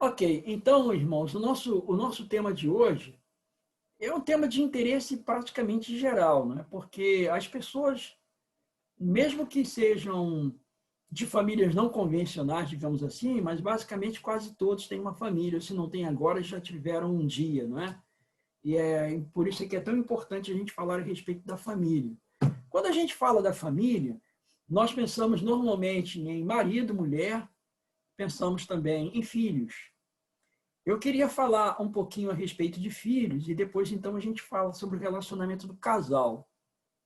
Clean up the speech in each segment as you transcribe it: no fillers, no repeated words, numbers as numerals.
Ok, então, irmãos, o nosso tema de hoje é um tema de interesse praticamente geral, né? Porque as pessoas, mesmo que sejam de famílias não convencionais, digamos assim, mas basicamente quase todos têm uma família, se não tem agora, já tiveram um dia, não é? E é por isso que é tão importante a gente falar a respeito da família. Quando a gente fala da família, nós pensamos normalmente em marido, mulher, pensamos também em filhos. Eu queria falar um pouquinho a respeito de filhos e depois então a gente fala sobre o relacionamento do casal,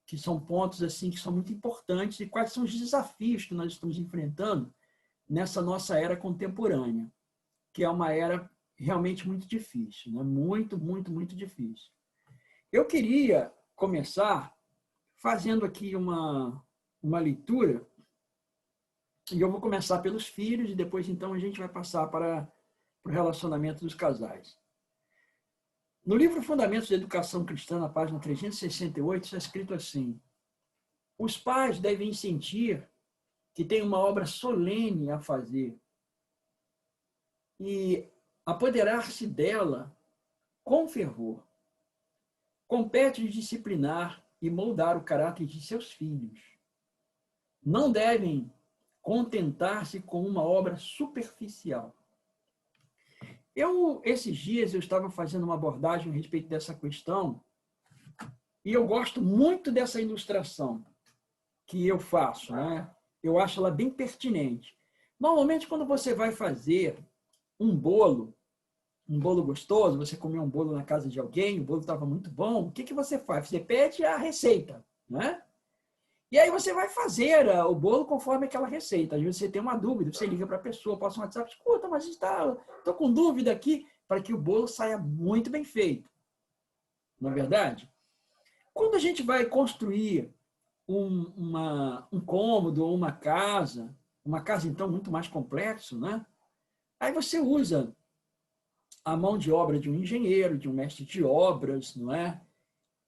que são pontos assim que são muito importantes e quais são os desafios que nós estamos enfrentando nessa nossa era contemporânea, que é uma era realmente muito difícil, né? Muito, muito, muito difícil. Eu queria começar fazendo aqui uma leitura, e eu vou começar pelos filhos, e depois então a gente vai passar para o relacionamento dos casais. No livro Fundamentos da Educação Cristã, na página 368, está escrito assim: os pais devem sentir que têm uma obra solene a fazer e apoderar-se dela com fervor. Compete disciplinar e moldar o caráter de seus filhos. Não devem contentar-se com uma obra superficial. Esses dias, eu estava fazendo uma abordagem a respeito dessa questão e eu gosto muito dessa ilustração que eu faço, né? Eu acho ela bem pertinente. Normalmente, quando você vai fazer um bolo gostoso, você comeu um bolo na casa de alguém, o bolo estava muito bom, o que você faz? Você pede a receita, né? E aí você vai fazer o bolo conforme aquela receita. Às vezes você tem uma dúvida, você liga para a pessoa, passa um WhatsApp, escuta, mas estou com dúvida aqui, para que o bolo saia muito bem feito. Não é verdade? Quando a gente vai construir um cômodo ou uma casa então muito mais complexo, né? Aí você usa a mão de obra de um engenheiro, de um mestre de obras, não é?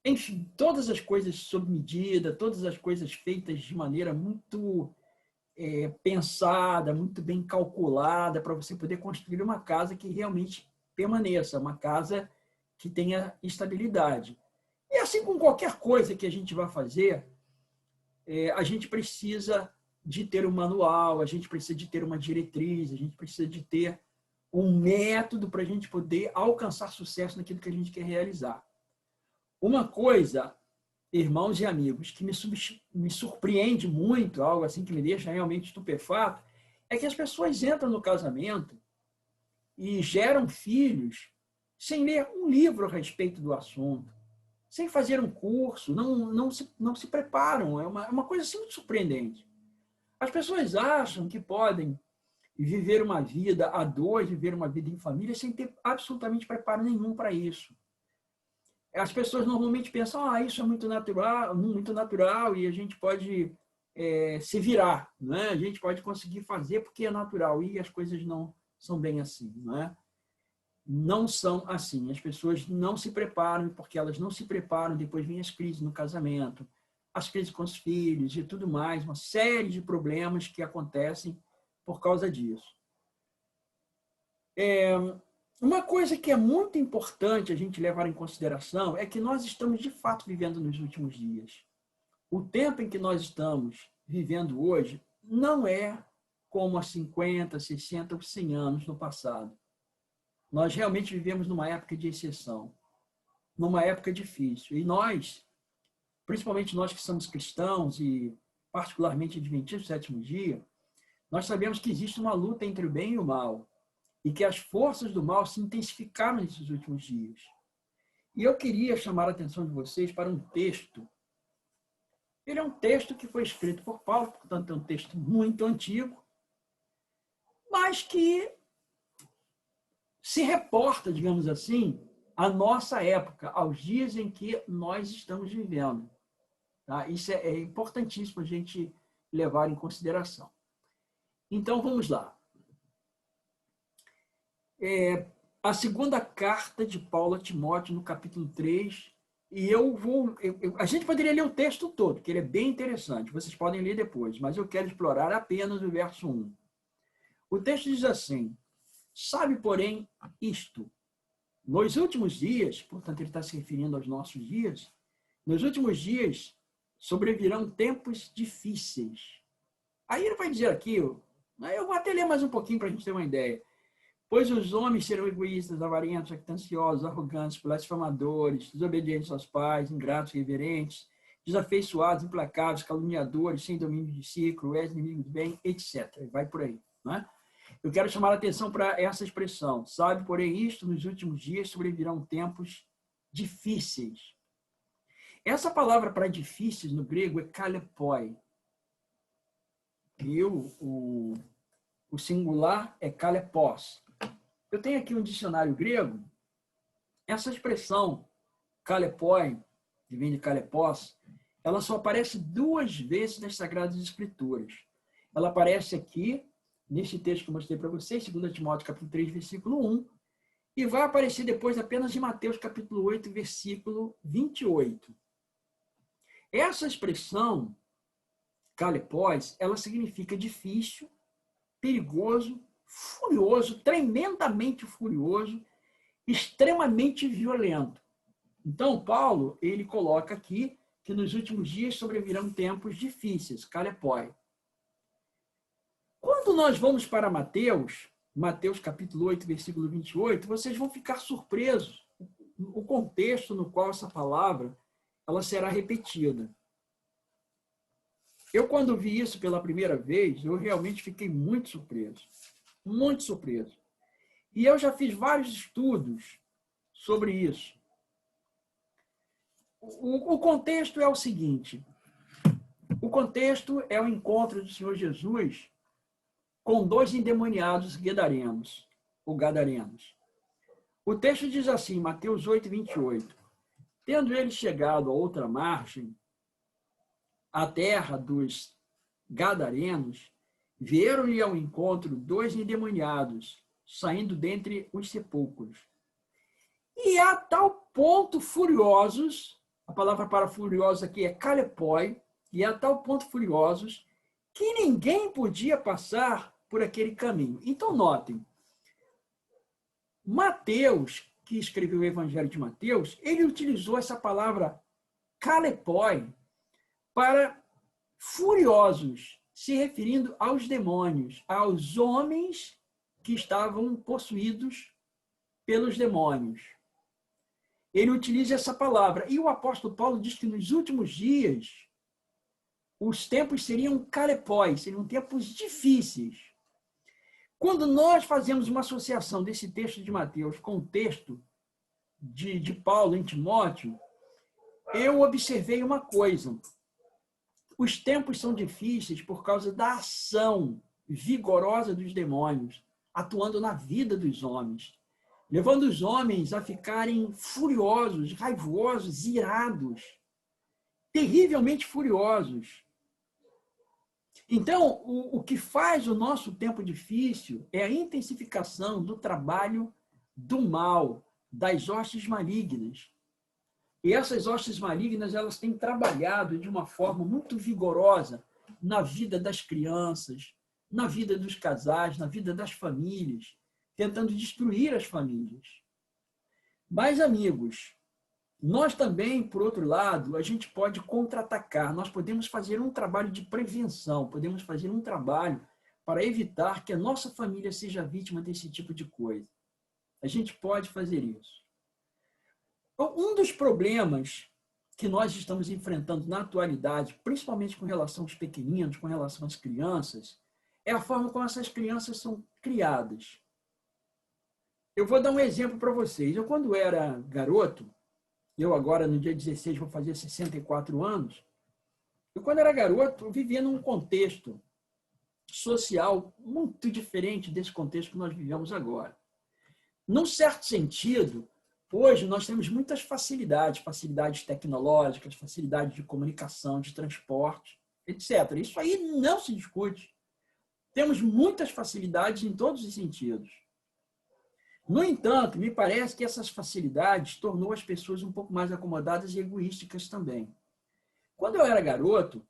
Enfim, todas as coisas sob medida, todas as coisas feitas de maneira muito pensada, muito bem calculada, para você poder construir uma casa que realmente permaneça, uma casa que tenha estabilidade. E assim com qualquer coisa que a gente vai fazer, a gente precisa de ter um manual, a gente precisa de ter uma diretriz, a gente precisa de ter um método para a gente poder alcançar sucesso naquilo que a gente quer realizar. Uma coisa, irmãos e amigos, que me surpreende muito, algo assim que me deixa realmente estupefato, é que as pessoas entram no casamento e geram filhos sem ler um livro a respeito do assunto, sem fazer um curso, não se preparam. É uma coisa assim muito surpreendente. As pessoas acham que podem viver uma vida a dois, viver uma vida em família, sem ter absolutamente preparo nenhum para isso. As pessoas normalmente pensam, isso é muito natural e a gente pode se virar, né? A gente pode conseguir fazer porque é natural, e as coisas não são bem assim, não é? Não são assim. As pessoas não se preparam, porque elas não se preparam, depois vem as crises no casamento, as crises com os filhos e tudo mais, uma série de problemas que acontecem por causa disso. Uma coisa que é muito importante a gente levar em consideração é que nós estamos, de fato, vivendo nos últimos dias. O tempo em que nós estamos vivendo hoje não é como há 50, 60 ou 100 anos no passado. Nós realmente vivemos numa época de exceção, numa época difícil. E nós, principalmente nós que somos cristãos e particularmente adventistas do sétimo dia, nós sabemos que existe uma luta entre o bem e o mal, e que as forças do mal se intensificaram nesses últimos dias. E eu queria chamar a atenção de vocês para um texto. Ele é um texto que foi escrito por Paulo, portanto é um texto muito antigo, mas que se reporta, digamos assim, à nossa época, aos dias em que nós estamos vivendo. Tá? Isso é importantíssimo a gente levar em consideração. Então, vamos lá. A segunda carta de Paulo a Timóteo, no capítulo 3, e a gente poderia ler o texto todo, que ele é bem interessante, vocês podem ler depois, mas eu quero explorar apenas o verso 1. O texto diz assim: Sabe, porém, isto. Nos últimos dias, portanto, ele está se referindo aos nossos dias, nos últimos dias sobrevirão tempos difíceis. Aí ele vai dizer aqui, eu vou até ler mais um pouquinho para a gente ter uma ideia. Pois os homens serão egoístas, avarentos, jactanciosos, arrogantes, blasfemadores, desobedientes aos pais, ingratos, irreverentes, desafeiçoados, implacáveis, caluniadores, sem domínio de si, cruéis, inimigos do bem, etc. Vai por aí. Né? Eu quero chamar a atenção para essa expressão. Sabe, porém, isto, nos últimos dias sobrevirão tempos difíceis. Essa palavra para difíceis no grego é kalepoi. E o singular é kalepos. Eu tenho aqui um dicionário grego. Essa expressão kalepoi, que vem de kalepos, ela só aparece 2 vezes nas Sagradas Escrituras. Ela aparece aqui, neste texto que eu mostrei para vocês, 2 Timóteo capítulo 3, versículo 1, e vai aparecer depois apenas em Mateus capítulo 8, versículo 28. Essa expressão, kalepos, ela significa difícil, perigoso, furioso, tremendamente furioso, extremamente violento. Então, Paulo, ele coloca aqui que nos últimos dias sobrevirão tempos difíceis, kalepoi. Quando nós vamos para Mateus capítulo 8, versículo 28, vocês vão ficar surpresos o contexto no qual essa palavra ela será repetida. Eu, quando vi isso pela primeira vez, eu realmente fiquei muito surpreso. Muito surpreso. E eu já fiz vários estudos sobre isso. O contexto é o seguinte. O contexto é o encontro do Senhor Jesus com 2 endemoniados gadarenos, ou gadarenos. O texto diz assim, Mateus 8, 28. Tendo eles chegado a outra margem, a terra dos gadarenos, vieram-lhe ao encontro 2 endemoniados, saindo dentre os sepulcros. E a tal ponto furiosos, a palavra para furiosos aqui é kalepoi, e a tal ponto furiosos, que ninguém podia passar por aquele caminho. Então, notem, Mateus, que escreveu o Evangelho de Mateus, ele utilizou essa palavra kalepoi para furiosos, se referindo aos demônios, aos homens que estavam possuídos pelos demônios. Ele utiliza essa palavra. E o apóstolo Paulo diz que nos últimos dias os tempos seriam kalepoi, seriam tempos difíceis. Quando nós fazemos uma associação desse texto de Mateus com o texto de Paulo em Timóteo, eu observei uma coisa. Os tempos são difíceis por causa da ação vigorosa dos demônios, atuando na vida dos homens, levando os homens a ficarem furiosos, raivosos, irados, terrivelmente furiosos. Então, o que faz o nosso tempo difícil é a intensificação do trabalho do mal, das hostes malignas. E essas hostes malignas, elas têm trabalhado de uma forma muito vigorosa na vida das crianças, na vida dos casais, na vida das famílias, tentando destruir as famílias. Mas, amigos, nós também, por outro lado, a gente pode contra-atacar. Nós podemos fazer um trabalho de prevenção, podemos fazer um trabalho para evitar que a nossa família seja vítima desse tipo de coisa. A gente pode fazer isso. Um dos problemas que nós estamos enfrentando na atualidade, principalmente com relação aos pequeninos, com relação às crianças, é a forma como essas crianças são criadas. Eu vou dar um exemplo para vocês. Eu, quando era garoto, eu agora, no dia 16, vou fazer 64 anos, eu, quando era garoto, eu vivia num contexto social muito diferente desse contexto que nós vivemos agora. Num certo sentido, hoje nós temos muitas facilidades tecnológicas, facilidades de comunicação, de transporte, etc. Isso aí não se discute. Temos muitas facilidades em todos os sentidos. No entanto, me parece que essas facilidades tornou as pessoas um pouco mais acomodadas e egoísticas também. Quando eu era garoto,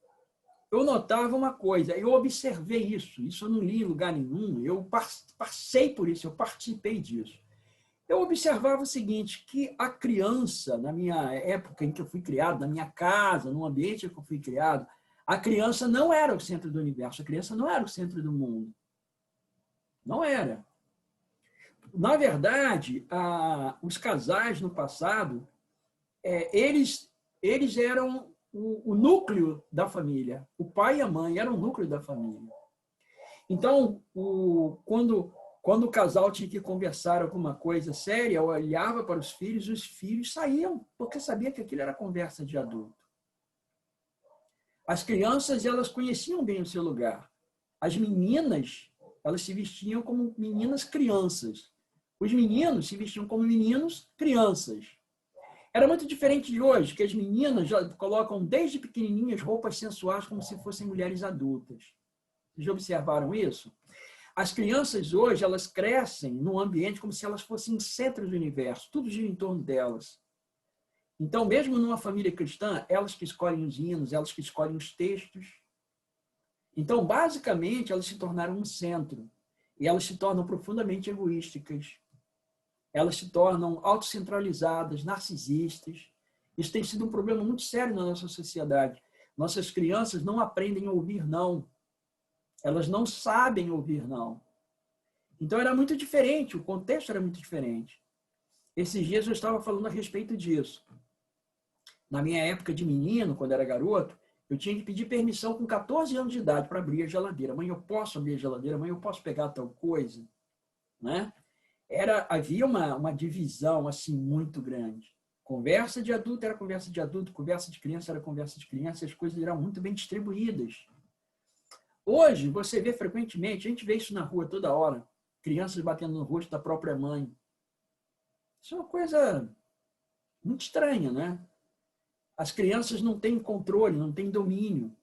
eu notava uma coisa, eu observei isso eu não li em lugar nenhum, eu passei por isso, eu participei disso. Eu observava o seguinte, que a criança, na minha época em que eu fui criado, na minha casa, no ambiente em que eu fui criado, a criança não era o centro do universo, a criança não era o centro do mundo. Não era. Na verdade, os casais no passado, eles eram o núcleo da família. O pai e a mãe eram o núcleo da família. Então, quando o casal tinha que conversar alguma coisa séria, olhava para os filhos saíam, porque sabia que aquilo era conversa de adulto. As crianças, elas conheciam bem o seu lugar. As meninas, elas se vestiam como meninas crianças. Os meninos se vestiam como meninos crianças. Era muito diferente de hoje, que as meninas já colocam desde pequenininhas roupas sensuais como se fossem mulheres adultas. Vocês já observaram isso? As crianças hoje, elas crescem num ambiente como se elas fossem centros do universo, tudo gira em torno delas. Então, mesmo numa família cristã, elas que escolhem os hinos, elas que escolhem os textos. Então, basicamente, elas se tornaram um centro. E elas se tornam profundamente egoísticas. Elas se tornam autocentralizadas, narcisistas. Isso tem sido um problema muito sério na nossa sociedade. Nossas crianças não aprendem a ouvir não. Elas não sabem ouvir não. Então, era muito diferente, o contexto era muito diferente. Esses dias eu estava falando a respeito disso. Na minha época de menino, quando era garoto, eu tinha que pedir permissão com 14 anos de idade para abrir a geladeira. Mãe, eu posso abrir a geladeira? Mãe, eu posso pegar tal coisa? Né? Havia uma divisão assim muito grande. Conversa de adulto era conversa de adulto, conversa de criança era conversa de criança, as coisas eram muito bem distribuídas. Hoje, você vê frequentemente, a gente vê isso na rua toda hora, crianças batendo no rosto da própria mãe. Isso é uma coisa muito estranha, né? As crianças não têm controle, não têm domínio.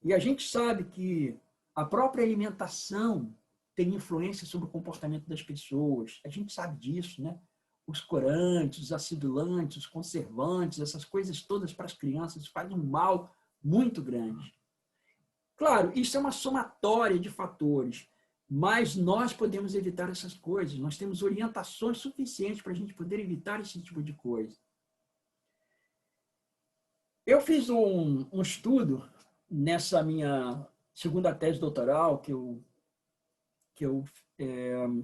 E a gente sabe que a própria alimentação tem influência sobre o comportamento das pessoas. A gente sabe disso, né? Os corantes, os acidulantes, os conservantes, essas coisas todas para as crianças fazem um mal muito grande. Claro, isso é uma somatória de fatores, mas nós podemos evitar essas coisas. Nós temos orientações suficientes para a gente poder evitar esse tipo de coisa. Eu fiz um estudo nessa minha segunda tese doutoral, que eu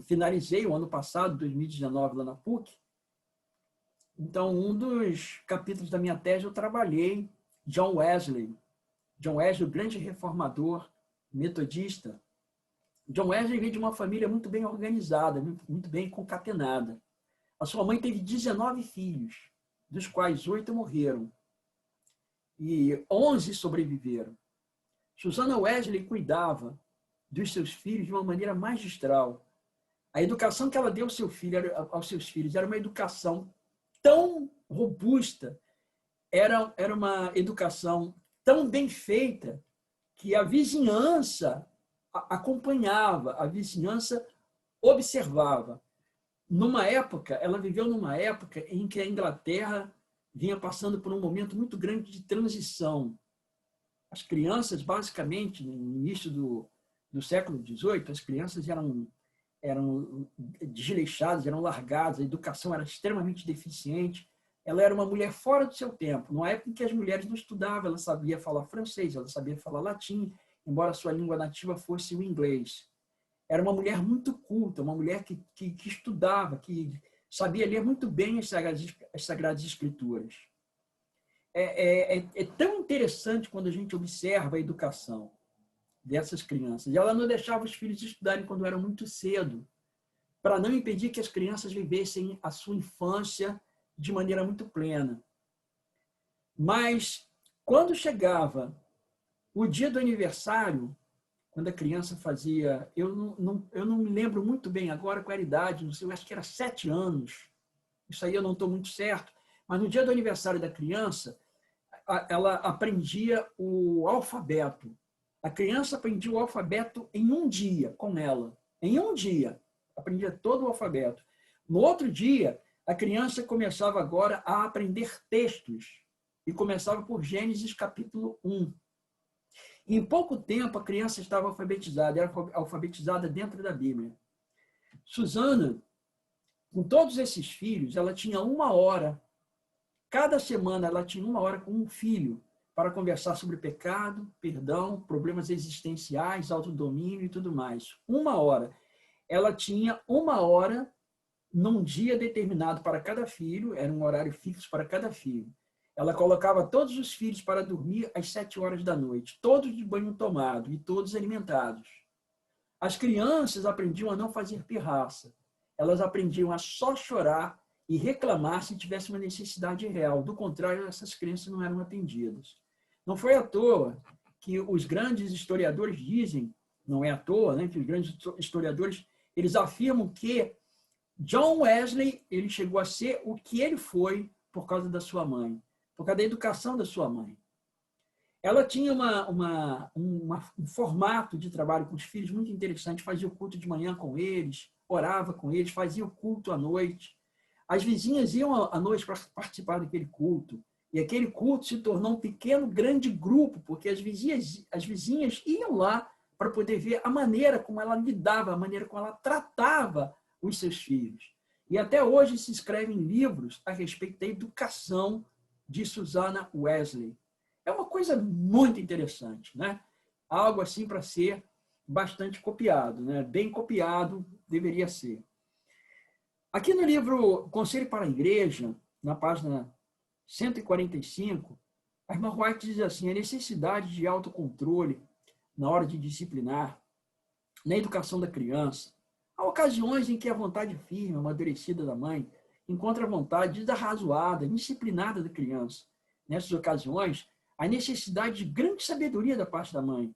finalizei o ano passado, 2019, lá na PUC. Então, um dos capítulos da minha tese eu trabalhei John Wesley. John Wesley, o grande reformador metodista. John Wesley veio de uma família muito bem organizada, muito bem concatenada. A sua mãe teve 19 filhos, dos quais 8 morreram. E 11 sobreviveram. Susana Wesley cuidava dos seus filhos de uma maneira magistral. A educação que ela deu aos seus filhos era uma educação tão robusta, era uma educação tão bem feita, que a vizinhança acompanhava, a vizinhança observava. Ela viveu numa época em que a Inglaterra vinha passando por um momento muito grande de transição. As crianças, basicamente, no início do século XVIII, as crianças eram desleixadas, eram largadas, a educação era extremamente deficiente. Ela era uma mulher fora do seu tempo. Numa época em que as mulheres não estudavam, ela sabia falar francês, ela sabia falar latim, embora a sua língua nativa fosse o inglês. Era uma mulher muito culta, uma mulher que estudava, que sabia ler muito bem as Sagradas Escrituras. É tão interessante quando a gente observa a educação dessas crianças. E ela não deixava os filhos estudarem quando eram muito cedo, para não impedir que as crianças vivessem a sua infância de maneira muito plena. Mas, quando chegava o dia do aniversário, quando a criança fazia... Eu não me lembro muito bem agora qual era a idade, não sei, eu acho que era 7 anos. Isso aí eu não estou muito certo. Mas no dia do aniversário da criança, ela aprendia o alfabeto. A criança aprendia o alfabeto em um dia com ela. Em um dia. Aprendia todo o alfabeto. No outro dia, a criança começava agora a aprender textos. E começava por Gênesis capítulo 1. Em pouco tempo, a criança estava alfabetizada, era alfabetizada dentro da Bíblia. Susana, com todos esses filhos, ela tinha 1 hora. Cada semana ela tinha 1 hora com um filho para conversar sobre pecado, perdão, problemas existenciais, autodomínio e tudo mais. 1 hora. Ela tinha 1 hora num dia determinado para cada filho, era um horário fixo para cada filho. Ela colocava todos os filhos para dormir às 7 horas da noite, todos de banho tomado e todos alimentados. As crianças aprendiam a não fazer pirraça. Elas aprendiam a só chorar e reclamar se tivesse uma necessidade real. Do contrário, essas crianças não eram atendidas. Não foi à toa que os grandes historiadores dizem, não é à toa, né, que os grandes historiadores eles afirmam que John Wesley ele chegou a ser o que ele foi por causa da sua mãe, por causa da educação da sua mãe. Ela tinha um formato de trabalho com os filhos muito interessante, fazia o culto de manhã com eles, orava com eles, fazia o culto à noite. As vizinhas iam à noite para participar daquele culto, e aquele culto se tornou um pequeno, grande grupo, porque as vizinhas iam lá para poder ver a maneira como ela lidava, a maneira como ela tratava os seus filhos. E até hoje se escrevem livros a respeito da educação de Susana Wesley. É uma coisa muito interessante, né? Algo assim para ser bastante copiado, né? Bem copiado deveria ser. Aqui no livro Conselho para a Igreja, na página 145, a irmã White diz assim: a necessidade de autocontrole na hora de disciplinar, na educação da criança. Há ocasiões em que a vontade firme, amadurecida da mãe, encontra a vontade desarrazoada, indisciplinada da criança. Nessas ocasiões, a necessidade de grande sabedoria da parte da mãe,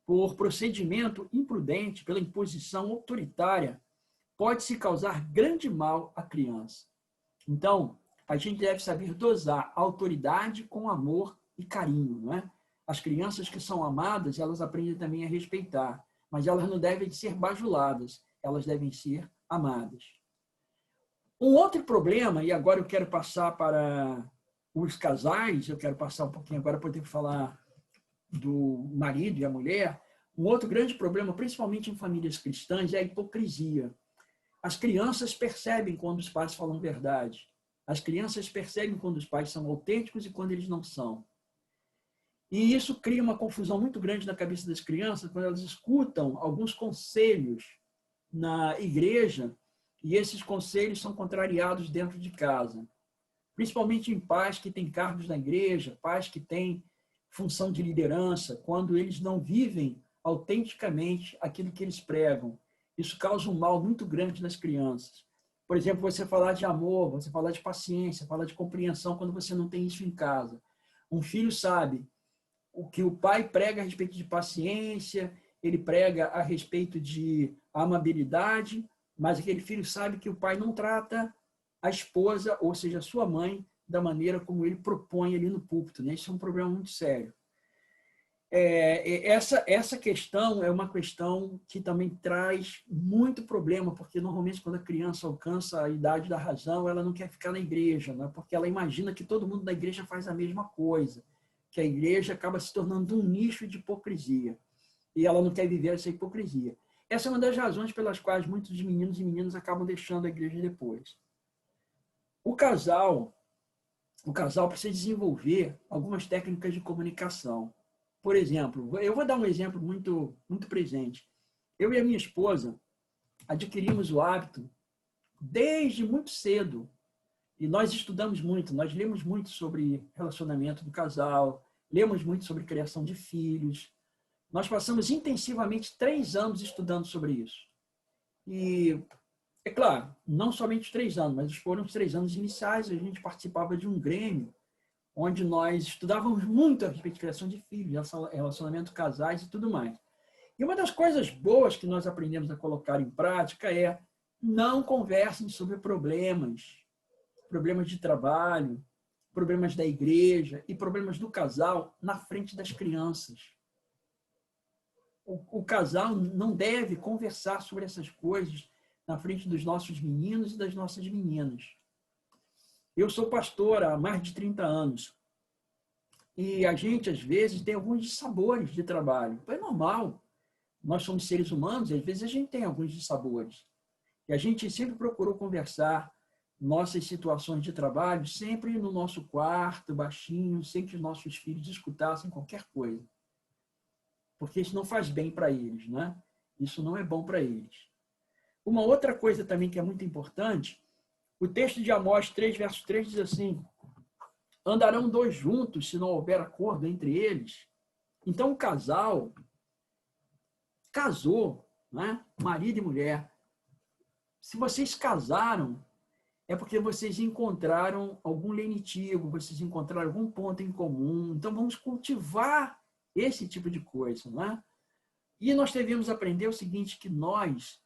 por procedimento imprudente, pela imposição autoritária, pode-se causar grande mal à criança. Então, a gente deve saber dosar autoridade com amor e carinho, não é? As crianças que são amadas, elas aprendem também a respeitar, mas elas não devem ser bajuladas, elas devem ser amadas. Um outro problema, e agora eu quero passar para os casais, eu quero passar um pouquinho agora para poder falar do marido e a mulher, um outro grande problema, principalmente em famílias cristãs, é a hipocrisia. As crianças percebem quando os pais falam verdade. As crianças percebem quando os pais são autênticos e quando eles não são. E isso cria uma confusão muito grande na cabeça das crianças quando elas escutam alguns conselhos na igreja e esses conselhos são contrariados dentro de casa. Principalmente em pais que têm cargos na igreja, pais que têm função de liderança, quando eles não vivem autenticamente aquilo que eles pregam. Isso causa um mal muito grande nas crianças. Por exemplo, você falar de amor, você falar de paciência, falar de compreensão quando você não tem isso em casa. Um filho sabe o que o pai prega a respeito de paciência, ele prega a respeito de amabilidade, mas aquele filho sabe que o pai não trata a esposa, ou seja, a sua mãe, da maneira como ele propõe ali no púlpito, né? Isso é um problema muito sério. Essa questão é uma questão que também traz muito problema, porque normalmente quando a criança alcança a idade da razão, ela não quer ficar na igreja, né? Porque ela imagina que todo mundo da igreja faz a mesma coisa, que a igreja acaba se tornando um nicho de hipocrisia, e ela não quer viver essa hipocrisia. Essa é uma das razões pelas quais muitos meninos e meninas acabam deixando a igreja depois. O casal precisa desenvolver algumas técnicas de comunicação. Por exemplo, eu vou dar um exemplo muito, muito presente. Eu e a minha esposa adquirimos o hábito desde muito cedo, e nós estudamos muito, nós lemos muito sobre relacionamento do casal, lemos muito sobre criação de filhos. Nós passamos intensivamente 3 anos estudando sobre isso. E, é claro, não somente 3 anos, mas foram os 3 anos iniciais, a gente participava de um grêmio, onde nós estudávamos muito a respeito de criação de filhos, relacionamento, casais e tudo mais. E uma das coisas boas que nós aprendemos a colocar em prática é não conversem sobre problemas de trabalho, problemas da igreja e problemas do casal na frente das crianças. O casal não deve conversar sobre essas coisas na frente dos nossos meninos e das nossas meninas. Eu sou pastor há mais de 30 anos. E a gente, às vezes, tem alguns dissabores de trabalho. É normal. Nós somos seres humanos e, às vezes, a gente tem alguns dissabores. E a gente sempre procurou conversar nossas situações de trabalho sempre no nosso quarto, baixinho, sem que os nossos filhos escutassem qualquer coisa. Porque isso não faz bem para eles, né? Isso não é bom para eles. Uma outra coisa também que é muito importante, o texto de Amós 3, verso 3 diz assim: andarão dois juntos se não houver acordo entre eles. Então o casal casou, né? Marido e mulher. Se vocês casaram, é porque vocês encontraram algum lenitivo, vocês encontraram algum ponto em comum. Então vamos cultivar esse tipo de coisa, né? E nós devemos aprender o seguinte, que nós,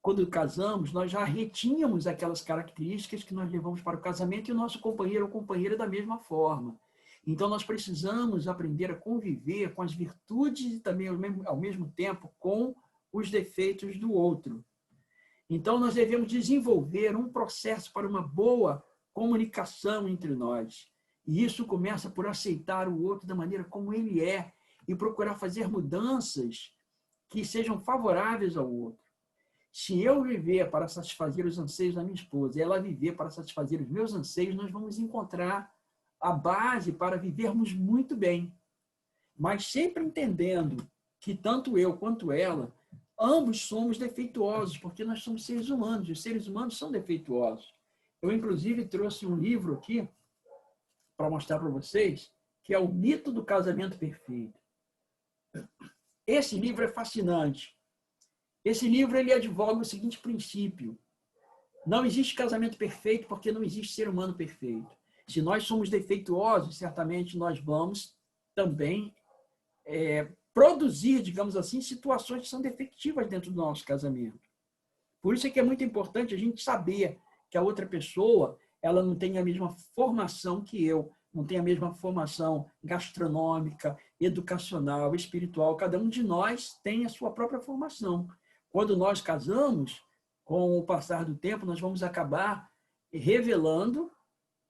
quando casamos, nós já retínhamos aquelas características que nós levamos para o casamento e o nosso companheiro ou companheira da mesma forma. Então, nós precisamos aprender a conviver com as virtudes e também, ao mesmo tempo, com os defeitos do outro. Então, nós devemos desenvolver um processo para uma boa comunicação entre nós. E isso começa por aceitar o outro da maneira como ele é e procurar fazer mudanças que sejam favoráveis ao outro. Se eu viver para satisfazer os anseios da minha esposa e ela viver para satisfazer os meus anseios, nós vamos encontrar a base para vivermos muito bem. Mas sempre entendendo que tanto eu quanto ela, ambos somos defeituosos, porque nós somos seres humanos, e os seres humanos são defeituosos. Eu, inclusive, trouxe um livro aqui para mostrar para vocês, que é o Mito do Casamento Perfeito. Esse livro é fascinante. Esse livro ele advoga o seguinte princípio: não existe casamento perfeito porque não existe ser humano perfeito. Se nós somos defeituosos, certamente nós vamos também produzir, digamos assim, situações que são defectivas dentro do nosso casamento. Por isso é que é muito importante a gente saber que a outra pessoa ela não tem a mesma formação que eu, não tem a mesma formação gastronômica, educacional, espiritual. Cada um de nós tem a sua própria formação. Quando nós casamos, com o passar do tempo, nós vamos acabar revelando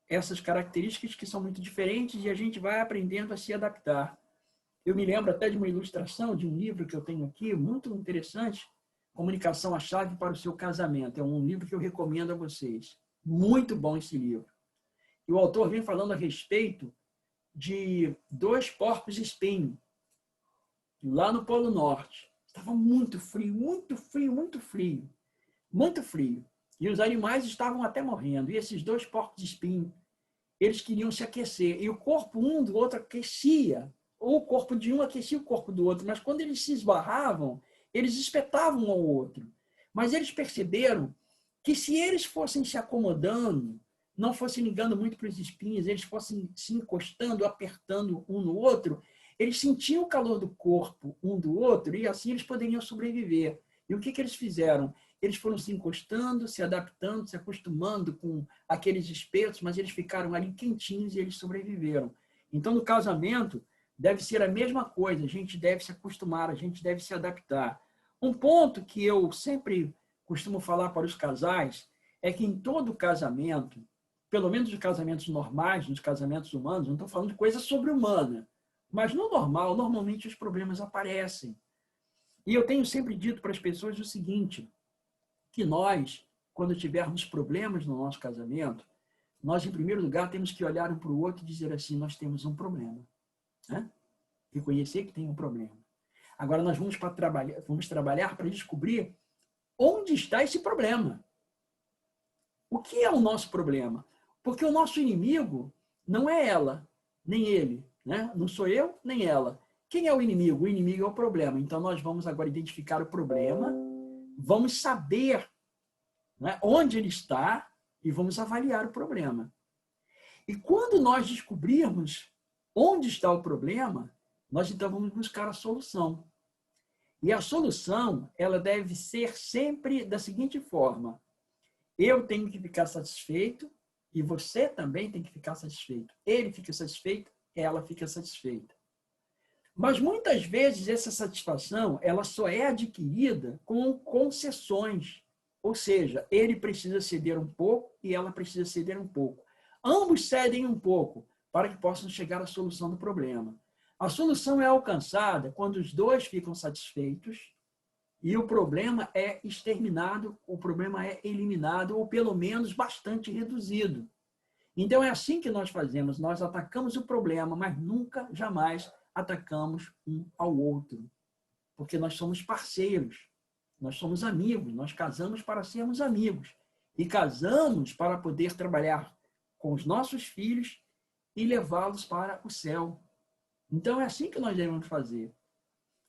essas características que são muito diferentes e a gente vai aprendendo a se adaptar. Eu me lembro até de uma ilustração de um livro que eu tenho aqui, muito interessante, Comunicação, a Chave para o Seu Casamento. É um livro que eu recomendo a vocês. Muito bom esse livro. E o autor vem falando a respeito de dois porcos-espinho lá no Polo Norte. Estava muito frio, muito frio, muito frio. Muito frio. E os animais estavam até morrendo. E esses dois porcos-espinho, eles queriam se aquecer. E o corpo um do outro aquecia. Ou o corpo de um aquecia o corpo do outro. Mas quando eles se esbarravam, eles espetavam um ao outro. Mas eles perceberam que se eles fossem se acomodando, não fossem ligando muito para os espinhos, eles fossem se encostando, apertando um no outro, eles sentiam o calor do corpo um do outro e assim eles poderiam sobreviver. E o que eles fizeram? Eles foram se encostando, se adaptando, se acostumando com aqueles espetos, mas eles ficaram ali quentinhos e eles sobreviveram. Então, no casamento, deve ser a mesma coisa. A gente deve se acostumar, a gente deve se adaptar. Um ponto que eu sempre costumo falar para os casais é que em todo casamento, pelo menos nos casamentos normais, nos casamentos humanos, não estou falando de coisa sobre-humana, mas no normal, normalmente os problemas aparecem. E eu tenho sempre dito para as pessoas o seguinte, que nós, quando tivermos problemas no nosso casamento, nós, em primeiro lugar, temos que olhar um para o outro e dizer assim, nós temos um problema. Né? Reconhecer que tem um problema. Agora, nós vamos trabalhar para descobrir onde está esse problema. O que é o nosso problema? Porque o nosso inimigo não é ela, nem ele. Né? Não sou eu, nem ela. Quem é o inimigo? O inimigo é o problema. Então, nós vamos agora identificar o problema, vamos saber, né, onde ele está e vamos avaliar o problema. E quando nós descobrirmos onde está o problema, nós então vamos buscar a solução. E a solução, ela deve ser sempre da seguinte forma: eu tenho que ficar satisfeito e você também tem que ficar satisfeito. Ele fica satisfeito, ela fica satisfeita. Mas muitas vezes essa satisfação, ela só é adquirida com concessões. Ou seja, ele precisa ceder um pouco e ela precisa ceder um pouco. Ambos cedem um pouco, para que possam chegar à solução do problema. A solução é alcançada quando os dois ficam satisfeitos e o problema é exterminado, o problema é eliminado, ou pelo menos bastante reduzido. Então é assim que nós fazemos, nós atacamos o problema, mas nunca, jamais atacamos um ao outro, porque nós somos parceiros, nós somos amigos, nós casamos para sermos amigos e casamos para poder trabalhar com os nossos filhos e levá-los para o céu. Então é assim que nós devemos fazer.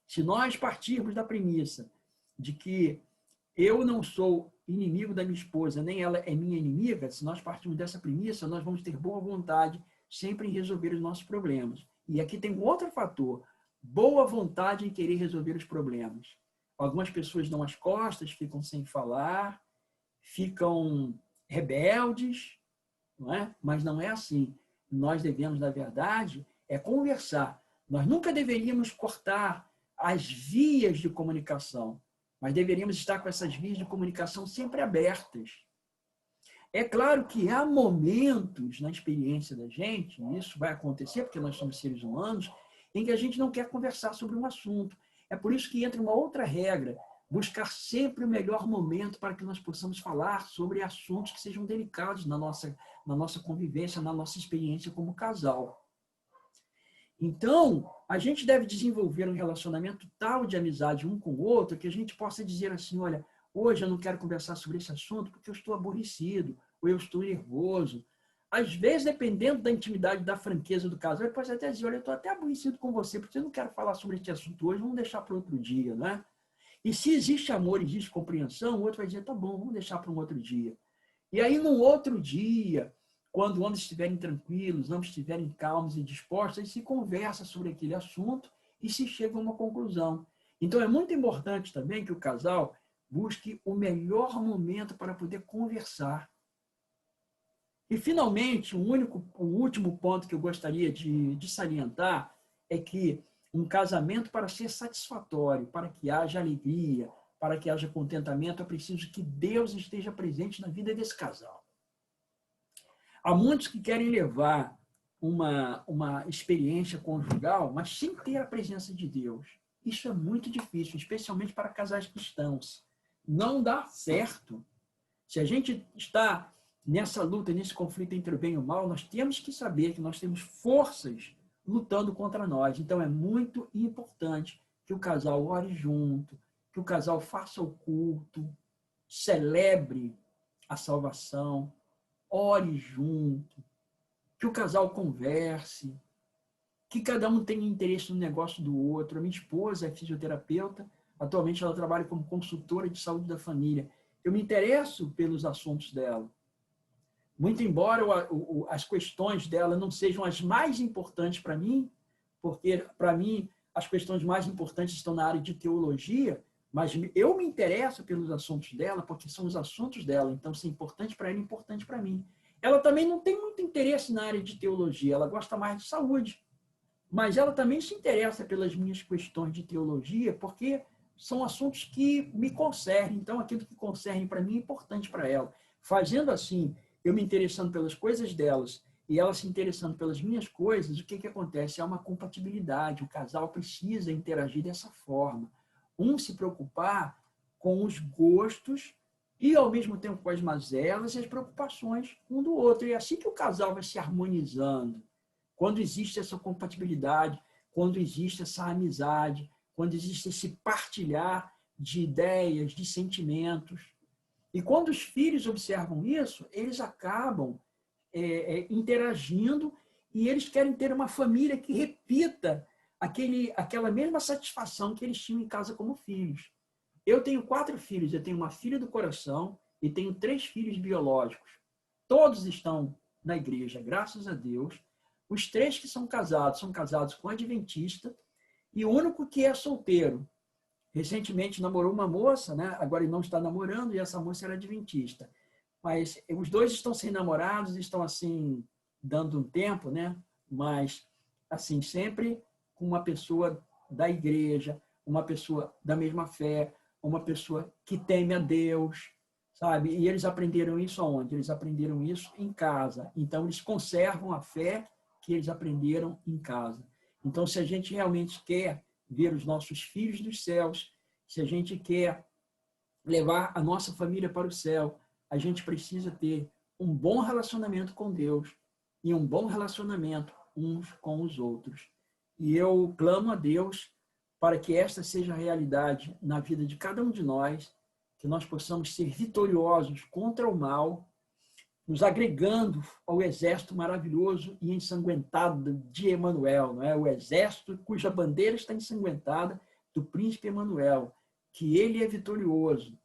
Se nós partirmos da premissa de que eu não sou inimigo da minha esposa, nem ela é minha inimiga, se nós partirmos dessa premissa, nós vamos ter boa vontade sempre em resolver os nossos problemas. E aqui tem um outro fator, boa vontade em querer resolver os problemas. Algumas pessoas dão as costas, ficam sem falar, ficam rebeldes, não é? Mas não é assim. Nós devemos, na verdade, conversar. Nós nunca deveríamos cortar as vias de comunicação, mas deveríamos estar com essas vias de comunicação sempre abertas. É claro que há momentos na experiência da gente, e isso vai acontecer porque nós somos seres humanos, em que a gente não quer conversar sobre um assunto. É por isso que entra uma outra regra, buscar sempre o melhor momento para que nós possamos falar sobre assuntos que sejam delicados na nossa convivência, na nossa experiência como casal. Então, a gente deve desenvolver um relacionamento tal de amizade um com o outro que a gente possa dizer assim, olha, hoje eu não quero conversar sobre esse assunto porque eu estou aborrecido, ou eu estou nervoso. Às vezes, dependendo da intimidade, da franqueza do casal, ele pode até dizer, olha, eu estou até aborrecido com você, porque eu não quero falar sobre esse assunto hoje, vamos deixar para outro dia, né? E se existe amor, existe compreensão, o outro vai dizer, tá bom, vamos deixar para um outro dia. E aí, num outro dia, quando ambos estiverem tranquilos, ambos estiverem calmos e dispostos, aí se conversa sobre aquele assunto e se chega a uma conclusão. Então, é muito importante também que o casal busque o melhor momento para poder conversar. E, finalmente, o último ponto que eu gostaria de salientar é que um casamento, para ser satisfatório, para que haja alegria, para que haja contentamento, é preciso que Deus esteja presente na vida desse casal. Há muitos que querem levar uma experiência conjugal, mas sem ter a presença de Deus. Isso é muito difícil, especialmente para casais cristãos. Não dá certo. Se a gente está nessa luta, nesse conflito entre o bem e o mal, nós temos que saber que nós temos forças lutando contra nós. Então, é muito importante que o casal ore junto, que o casal faça o culto, celebre a salvação, ore junto, que o casal converse, que cada um tenha interesse no negócio do outro. A minha esposa é fisioterapeuta, atualmente ela trabalha como consultora de saúde da família. Eu me interesso pelos assuntos dela. Muito embora as questões dela não sejam as mais importantes para mim, porque, para mim, as questões mais importantes estão na área de teologia, mas eu me interesso pelos assuntos dela, porque são os assuntos dela. Então, se é importante para ela, é importante para mim. Ela também não tem muito interesse na área de teologia, ela gosta mais de saúde. Mas ela também se interessa pelas minhas questões de teologia, porque são assuntos que me concernem. Então, aquilo que concerne para mim é importante para ela. Fazendo assim, eu me interessando pelas coisas delas e ela se interessando pelas minhas coisas, o que acontece? Há uma compatibilidade, o casal precisa interagir dessa forma. Um se preocupar com os gostos e, ao mesmo tempo, com as mazelas e as preocupações um do outro. E é assim que o casal vai se harmonizando. Quando existe essa compatibilidade, quando existe essa amizade, quando existe esse partilhar de ideias, de sentimentos. E quando os filhos observam isso, eles acabam interagindo e eles querem ter uma família que repita aquela mesma satisfação que eles tinham em casa como filhos. Eu tenho 4 filhos, eu tenho uma filha do coração e tenho 3 filhos biológicos. Todos estão na igreja, graças a Deus. Os 3 que são casados com adventista e o único que é solteiro. Recentemente namorou uma moça, né? Agora ele não está namorando e essa moça era adventista. Mas os 2 estão sem namorados, estão assim, dando um tempo, né? Mas, assim, sempre com uma pessoa da igreja, uma pessoa da mesma fé, uma pessoa que teme a Deus, sabe? E eles aprenderam isso aonde? Eles aprenderam isso em casa. Então, eles conservam a fé que eles aprenderam em casa. Então, se a gente realmente quer ver os nossos filhos dos céus, se a gente quer levar a nossa família para o céu, a gente precisa ter um bom relacionamento com Deus e um bom relacionamento uns com os outros. E eu clamo a Deus para que esta seja a realidade na vida de cada um de nós, que nós possamos ser vitoriosos contra o mal, nos agregando ao exército maravilhoso e ensanguentado de Emanuel, não é? O exército cuja bandeira está ensanguentada do príncipe Emanuel, que ele é vitorioso,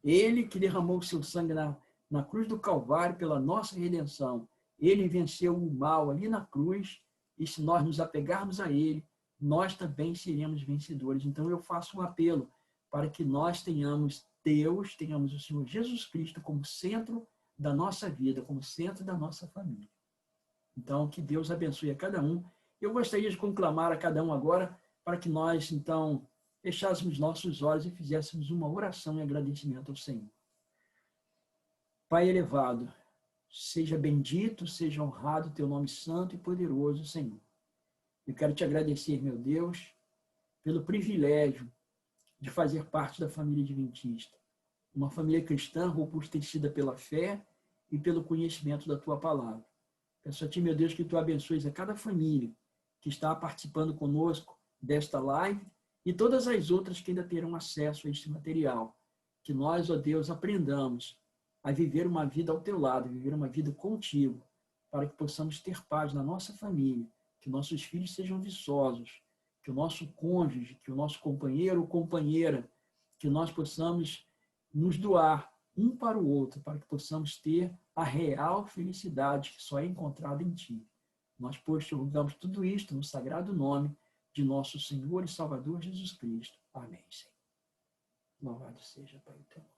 ele que derramou o seu sangue na cruz do Calvário pela nossa redenção, ele venceu o mal ali na cruz, e se nós nos apegarmos a ele, nós também seremos vencedores. Então eu faço um apelo para que nós tenhamos Deus, tenhamos o Senhor Jesus Cristo como centro da nossa vida, como centro da nossa família. Então, que Deus abençoe a cada um. Eu gostaria de conclamar a cada um agora para que nós, então, fechássemos nossos olhos e fizéssemos uma oração em agradecimento ao Senhor. Pai elevado, seja bendito, seja honrado o teu nome santo e poderoso, Senhor. Eu quero te agradecer, meu Deus, pelo privilégio de fazer parte da família adventista. Uma família cristã robustecida pela fé e pelo conhecimento da tua palavra. Peço a ti, meu Deus, que tu abençoes a cada família que está participando conosco desta live e todas as outras que ainda terão acesso a este material. Que nós, ó Deus, aprendamos a viver uma vida ao teu lado, viver uma vida contigo, para que possamos ter paz na nossa família, que nossos filhos sejam viçosos, que o nosso cônjuge, que o nosso companheiro ou companheira, que nós possamos nos doar um para o outro, para que possamos ter a real felicidade que só é encontrada em ti. Nós, pois, te rogamos tudo isto no sagrado nome de nosso Senhor e Salvador Jesus Cristo. Amém, Senhor. Louvado seja, Pai, o teu nome.